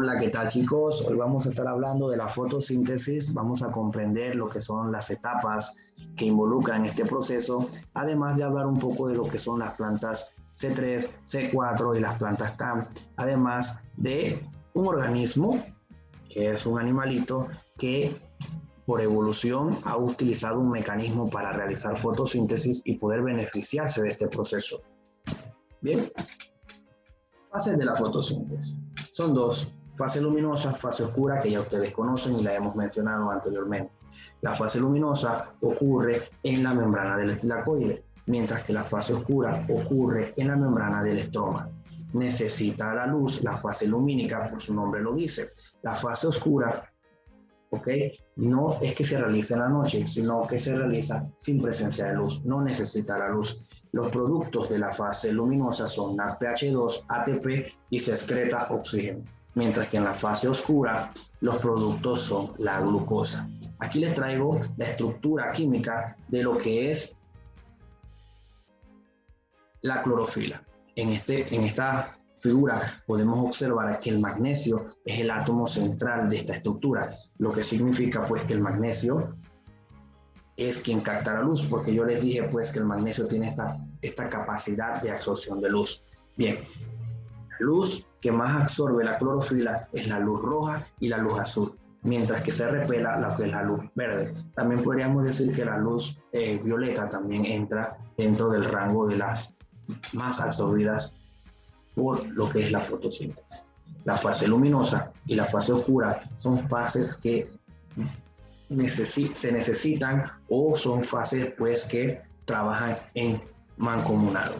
Hola, ¿qué tal chicos? Hoy vamos a estar hablando de la fotosíntesis, vamos a comprender lo que son las etapas que involucran este proceso, además de hablar un poco de lo que son las plantas C3, C4 y las plantas CAM, además de un organismo, que es un animalito que por evolución ha utilizado un mecanismo para realizar fotosíntesis y poder beneficiarse de este proceso. Bien, fases de la fotosíntesis. Son dos, fase luminosa, fase oscura, que ya ustedes conocen y la hemos mencionado anteriormente. La fase luminosa ocurre en la membrana del estilacoide, mientras que la fase oscura ocurre en la membrana del estroma. Necesita la luz, la fase lumínica, por su nombre lo dice. La fase oscura, ¿ok? No es que se realice en la noche, sino que se realiza sin presencia de luz, no necesita la luz. Los productos de la fase luminosa son NADPH2, ATP y se excreta oxígeno, mientras que en la fase oscura los productos son la glucosa. Aquí les traigo la estructura química de lo que es la clorofila. En esta figura podemos observar que el magnesio es el átomo central de esta estructura, lo que significa pues que el magnesio es quien capta la luz, porque yo les dije pues que el magnesio tiene esta capacidad de absorción de luz. Bien, la luz que más absorbe la clorofila es la luz roja y la luz azul, mientras que se repela la que es la luz verde. También podríamos decir que la luz violeta también entra dentro del rango de las más absorbidas por lo que es la fotosíntesis. La fase luminosa y la fase oscura son fases que se necesitan o son fases pues que trabajan en mancomunado.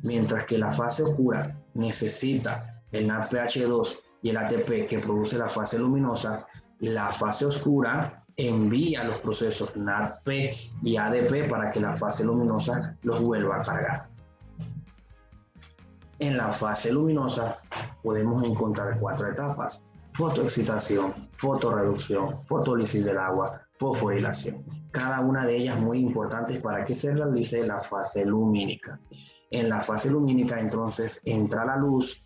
Mientras que la fase oscura necesita el NADPH2 y el ATP que produce la fase luminosa, la fase oscura envía los procesos NADP y ADP para que la fase luminosa los vuelva a cargar. En la fase luminosa podemos encontrar 4 etapas: fotoexcitación, fotorreducción, fotólisis del agua, fosforilación. Cada una de ellas muy importantes para que se realice la fase lumínica. En la fase lumínica entonces entra la luz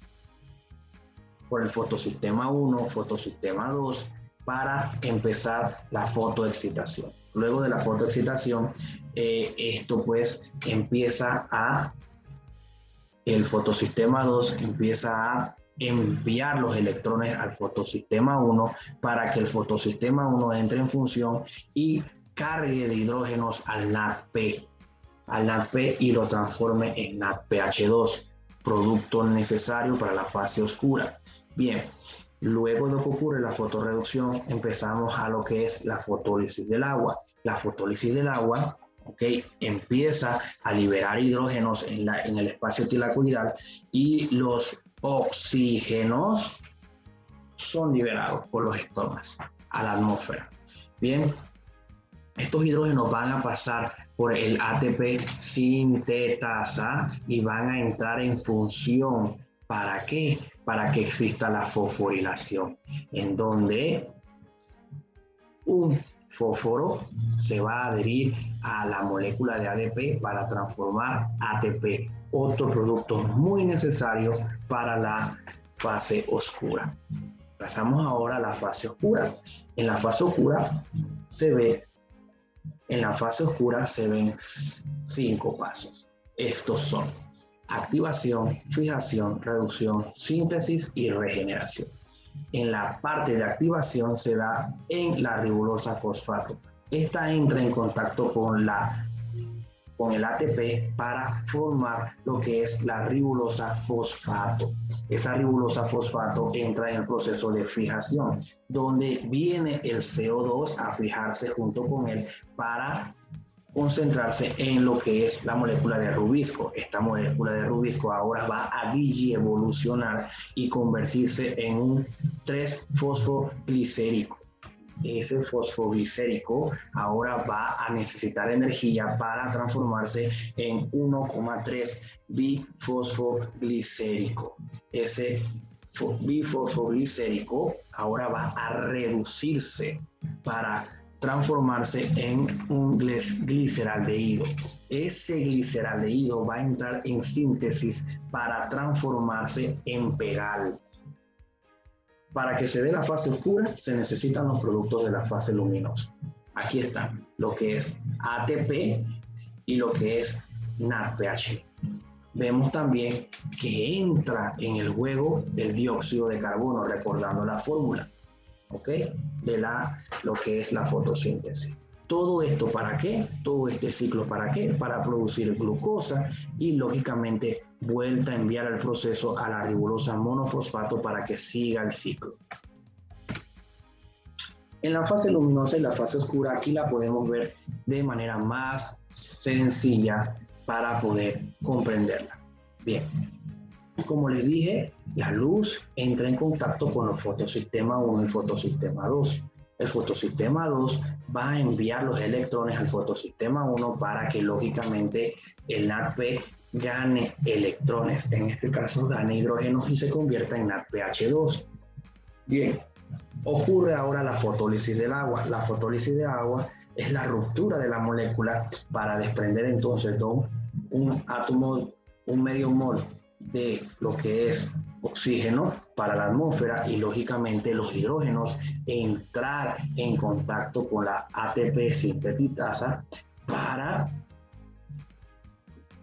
por el fotosistema 1, fotosistema 2 para empezar la fotoexcitación. Luego de la fotoexcitación, esto pues el fotosistema 2 empieza a enviar los electrones al fotosistema 1 para que el fotosistema 1 entre en función y cargue de hidrógenos al NADP y lo transforme en NADPH2, producto necesario para la fase oscura. Bien, luego de que ocurre la fotorreducción, empezamos a lo que es la fotólisis del agua. La fotólisis del agua empieza a liberar hidrógenos en el espacio tilacoidal y los oxígenos son liberados por los estomas a la atmósfera. Bien, estos hidrógenos van a pasar por el ATP sintetasa y van a entrar en función. ¿Para qué? Para que exista la fosforilación, en donde un fósforo se va a adherir a la molécula de ADP para transformar ATP, otro producto muy necesario para la fase oscura. Pasamos ahora a la fase oscura. En la fase oscura se ven 5 pasos. Estos son activación, fijación, reducción, síntesis y regeneración. En la parte de activación se da en la ribosa fosfato. Esta entra en contacto con el ATP para formar lo que es la ribosa fosfato. Esa ribosa fosfato entra en el proceso de fijación, donde viene el CO2 a fijarse junto con él para concentrarse en lo que es la molécula de rubisco. Esta molécula de rubisco ahora va a digievolucionar y convertirse en un 3-fosfoglicérico. Ese fosfoglicérico ahora va a necesitar energía para transformarse en 1,3 bifosfoglicérico. Ese bifosfoglicérico ahora va a reducirse para transformarse en un gliceraldehído. Ese gliceraldehído va a entrar en síntesis para transformarse en pegal. Para que se dé la fase oscura, se necesitan los productos de la fase luminosa. Aquí están, lo que es ATP y lo que es NADPH. Vemos también que entra en el juego el dióxido de carbono, recordando la fórmula, ¿ok? De lo que es la fotosíntesis. ¿Todo esto para qué? Todo este ciclo ¿para qué? Para producir glucosa y lógicamente vuelta a enviar el proceso a la ribosa monofosfato para que siga el ciclo. En la fase luminosa y la fase oscura aquí la podemos ver de manera más sencilla para poder comprenderla. Bien, como les dije, la luz entra en contacto con los fotosistema 1 y fotosistema 2. El fotosistema 2 va a enviar los electrones al fotosistema 1 para que lógicamente el NADP gane electrones, en este caso gane hidrógenos y se convierta en NADPH2. Bien, ocurre ahora la fotólisis del agua. La fotólisis del agua es la ruptura de la molécula para desprender entonces un átomo, un medio mol de lo que es oxígeno para la atmósfera y lógicamente los hidrógenos entrar en contacto con la ATP sintetizada para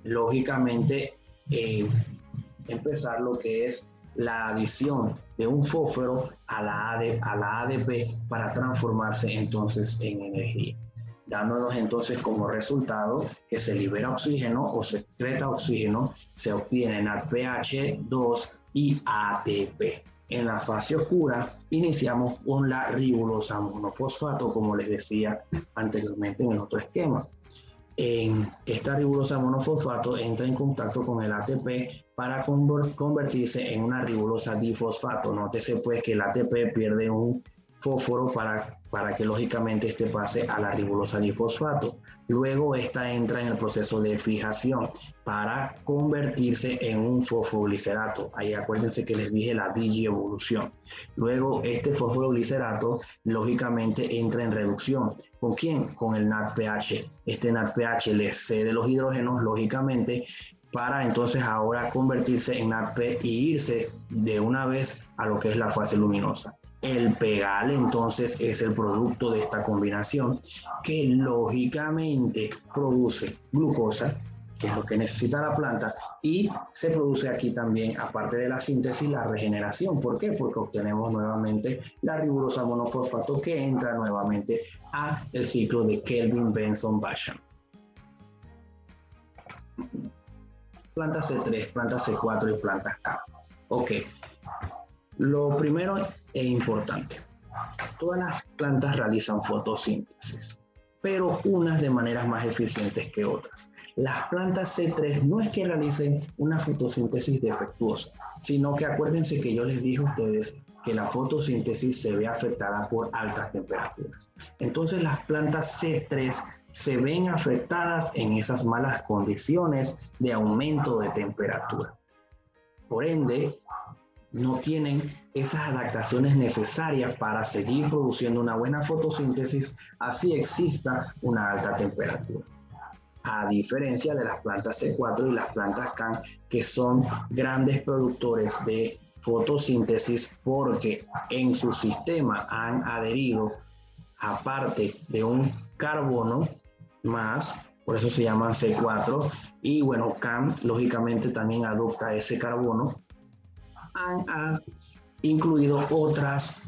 lógicamente empezar lo que es la adición de un fósforo a la ADP para transformarse entonces en energía, dándonos entonces como resultado que se libera oxígeno o se excreta oxígeno, se obtiene NADPH2 y ATP. En la fase oscura iniciamos con la ribosa monofosfato, como les decía anteriormente en el otro esquema. En esta ribosa monofosfato entra en contacto con el ATP para convertirse en una ribosa difosfato. Nótese pues que el ATP pierde un fósforo para que lógicamente este pase a la ribosa difosfato. Luego esta entra en el proceso de fijación para convertirse en un fosfoglicerato. Ahí acuérdense que les dije la digievolución. Luego este fosfoglicerato lógicamente entra en reducción. ¿Con quién? Con el NADPH. Este NADPH le cede los hidrógenos lógicamente para entonces ahora convertirse en NADP y irse de una vez a lo que es la fase luminosa. El pegal entonces es el producto de esta combinación que lógicamente produce glucosa, que es lo que necesita la planta, y se produce aquí también, aparte de la síntesis, la regeneración. ¿Por qué? Porque obtenemos nuevamente la ribosa monofosfato que entra nuevamente a el ciclo de Kelvin-Benson-Basham. Plantas C3, plantas C4 y plantas K. Ok. Lo primero e importante, todas las plantas realizan fotosíntesis, pero unas de maneras más eficientes que otras. Las plantas C3 no es que realicen una fotosíntesis defectuosa, sino que acuérdense que yo les dije a ustedes que la fotosíntesis se ve afectada por altas temperaturas. Entonces las plantas C3 se ven afectadas en esas malas condiciones de aumento de temperatura. Por ende, no tienen esas adaptaciones necesarias para seguir produciendo una buena fotosíntesis, así exista una alta temperatura. A diferencia de las plantas C4 y las plantas CAN, que son grandes productores de fotosíntesis porque en su sistema han adherido, aparte de un carbono más, por eso se llaman C4, y bueno, CAN lógicamente también adopta ese carbono, han incluido otras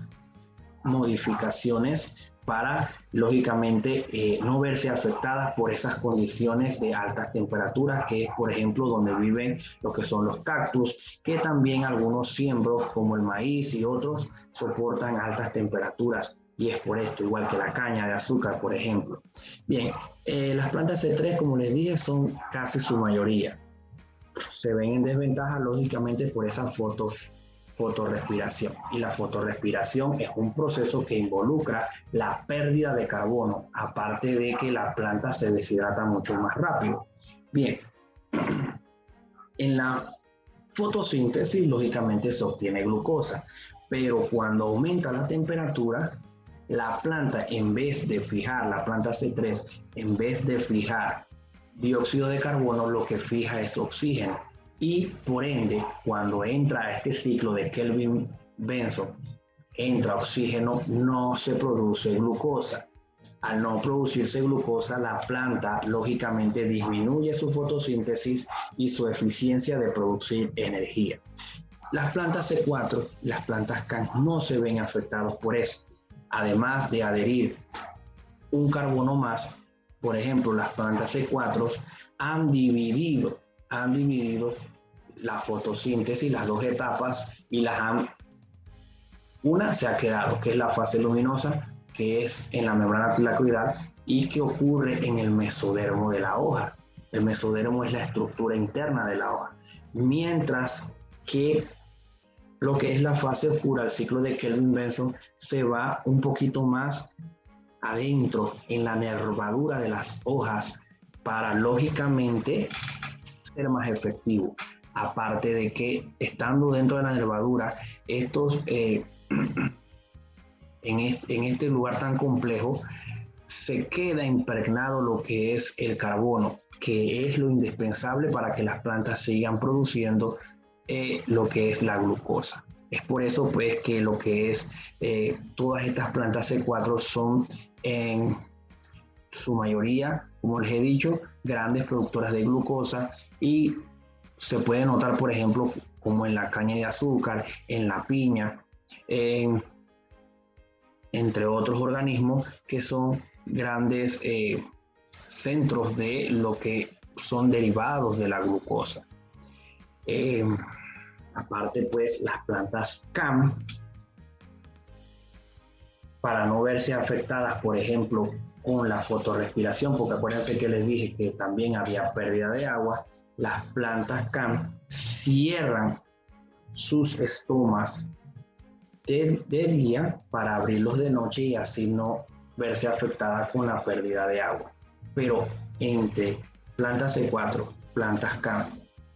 modificaciones para, lógicamente, no verse afectadas por esas condiciones de altas temperaturas, que es, por ejemplo, donde viven lo que son los cactus, que también algunos siembros, como el maíz y otros, soportan altas temperaturas. Y es por esto, igual que la caña de azúcar, por ejemplo. Bien, las plantas C3, como les dije, son casi su mayoría. Se ven en desventaja, lógicamente, por esa fotorrespiración. Y la fotorrespiración es un proceso que involucra la pérdida de carbono, aparte de que la planta se deshidrata mucho más rápido. Bien, en la fotosíntesis, lógicamente, se obtiene glucosa, pero cuando aumenta la temperatura, la planta, en vez de fijar, la planta C3, en vez de fijar dióxido de carbono, lo que fija es oxígeno. Y por ende, cuando entra a este ciclo de Kelvin-Benson entra oxígeno, no se produce glucosa. Al no producirse glucosa, la planta lógicamente disminuye su fotosíntesis y su eficiencia de producir energía. Las plantas C4, las plantas CAN no se ven afectadas por eso. Además de adherir un carbono más, por ejemplo, las plantas C4 han dividido la fotosíntesis, las dos etapas, y una se ha quedado, que es la fase luminosa, que es en la membrana tilacoidal y que ocurre en el mesodermo de la hoja. El mesodermo es la estructura interna de la hoja. Mientras que lo que es la fase oscura, el ciclo de Kelvin-Benson, se va un poquito más adentro, en la nervadura de las hojas, para lógicamente ser más efectivo. Aparte de que estando dentro de la nervadura, estos en este lugar tan complejo, se queda impregnado lo que es el carbono, que es lo indispensable para que las plantas sigan produciendo lo que es la glucosa. Es por eso pues que lo que es todas estas plantas C4 son en su mayoría, como les he dicho, grandes productoras de glucosa, y se puede notar, por ejemplo, como en la caña de azúcar, en la piña, entre otros organismos que son grandes centros de lo que son derivados de la glucosa. Aparte, pues, las plantas CAM, para no verse afectadas, por ejemplo, con la fotorrespiración, porque acuérdense que les dije que también había pérdida de agua, las plantas CAM cierran sus estomas de día para abrirlos de noche y así no verse afectada con la pérdida de agua. Pero entre plantas C4, plantas CAM,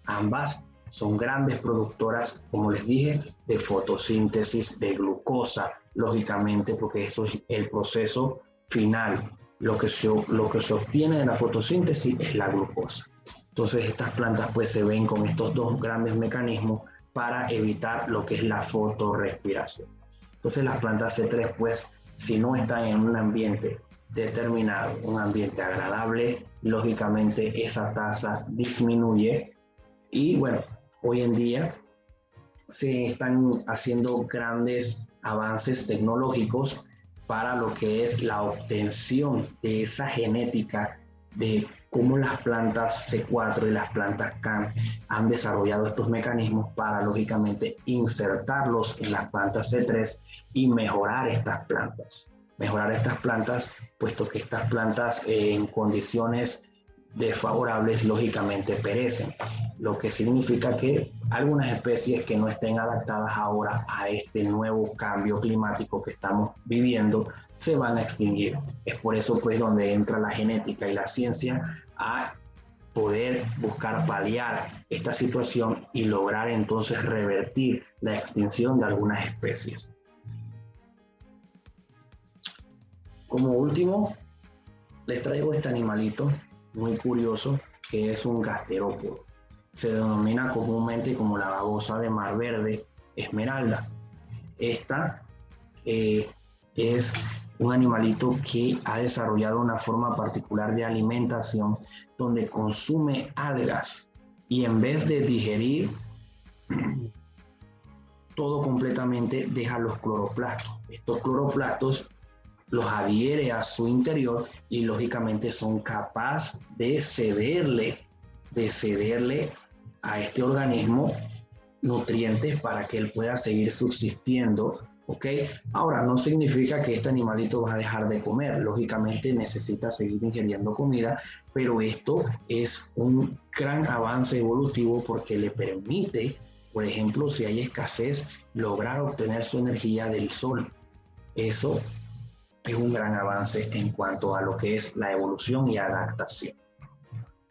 ambas son grandes productoras, como les dije, de fotosíntesis de glucosa, lógicamente, porque eso es el proceso final. Lo que se obtiene de la fotosíntesis es la glucosa. Entonces estas plantas pues se ven con estos dos grandes mecanismos para evitar lo que es la fotorrespiración. Entonces las plantas C3 pues, si no están en un ambiente determinado, un ambiente agradable, lógicamente esa tasa disminuye. Y bueno, hoy en día se están haciendo grandes avances tecnológicos para lo que es la obtención de esa genética, de cómo las plantas C4 y las plantas CAM han desarrollado estos mecanismos para lógicamente insertarlos en las plantas C3 y mejorar estas plantas. Mejorar estas plantas, puesto que estas plantas en condiciones desfavorables lógicamente perecen, lo que significa que algunas especies que no estén adaptadas ahora a este nuevo cambio climático que estamos viviendo se van a extinguir. Es por eso pues donde entra la genética y la ciencia a poder buscar paliar esta situación y lograr entonces revertir la extinción de algunas especies. Como último, les traigo este animalito muy curioso, que es un gasterópodo. Se denomina comúnmente como la babosa de mar verde esmeralda. Esta es un animalito que ha desarrollado una forma particular de alimentación donde consume algas y en vez de digerir todo completamente deja los cloroplastos. Estos cloroplastos los adhiere a su interior y lógicamente son capaces de cederle a este organismo nutrientes para que él pueda seguir subsistiendo, ¿ok? Ahora, no significa que este animalito va a dejar de comer, lógicamente necesita seguir ingiriendo comida, pero esto es un gran avance evolutivo porque le permite, por ejemplo, si hay escasez, lograr obtener su energía del sol. Eso es un gran avance en cuanto a lo que es la evolución y adaptación.